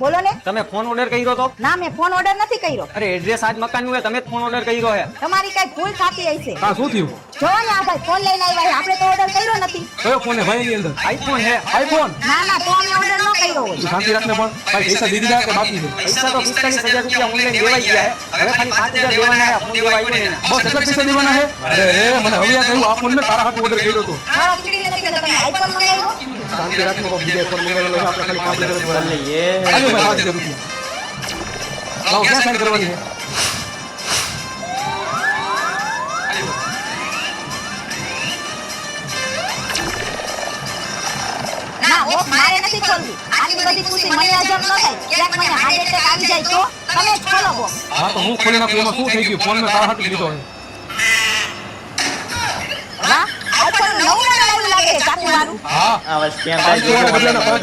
બોલો ને. તમે ફોન ઓર્ડર કર્યો તો? ના, મેં ફોન ઓર્ડર નથી કર્યો. અરે એડ્રેસ આજ મકાનનું હે, તમે જ ફોન ઓર્ડર કર્યો હે. તમારી કઈ ભૂલ થતી હશે. હા શું થયું? જો ને આ ભાઈ ફોન લઈને આવ્યા છે. આપણે તો ઓર્ડર કર્યો નથી. કયો ફોન હે ભાઈ એની અંદર? આઈફોન હે. આઈફોન? ના ના, તો અમે ઓર્ડર ન કર્યો હોય. તું શાંતિ રાખને પણ. ભાઈ પૈસા દીધી જાય કે બાકી છે? પૈસા તો 45,000 રૂપિયા ઓનલાઈન દેવાઈ ગયા હે. હવે ખાલી 5,000 દેવાના હે. ફોન દેવા આવ્યો ને. બસ એટલા જ પૈસા દેવાના છે? અરે મને હવે યાદ આવ્યું, આ ફોન મેં તારા હાથે ઓર્ડર કર્યો હતો. મારા પીડી નથી કે તમે આઈફોન મંગાવ્યો. શાંતિ રાખને પણ, બીજા ફોન મંગાવેલો છે, આપણે ખાલી 5,000 ચાલ લઈએ. આજો ભાઈ 5,000 રૂપિયા. લાવો, ક્યાં સાઈન કરવાની છે? ના, ઓફ મારે નથી ખોલવી. આટલી બધી ખુશી મને હજમ ન થાય. ક્યાંક મને હાર્ટ એટેક આવી જાય તો તમે જ ખોલો બોક્સ. હા તો હું ખોલી નાખું, એમાં શું થઈ ગયું? ફોન મેં તારા હાથે લીધો છે. વાહ, આઈફોન નવું મોડેલ આવ્યું લાગે છે ચાકુ વાળું. હા આ બસ ત્યાં પાંચસો વાળા બદલાના 5,000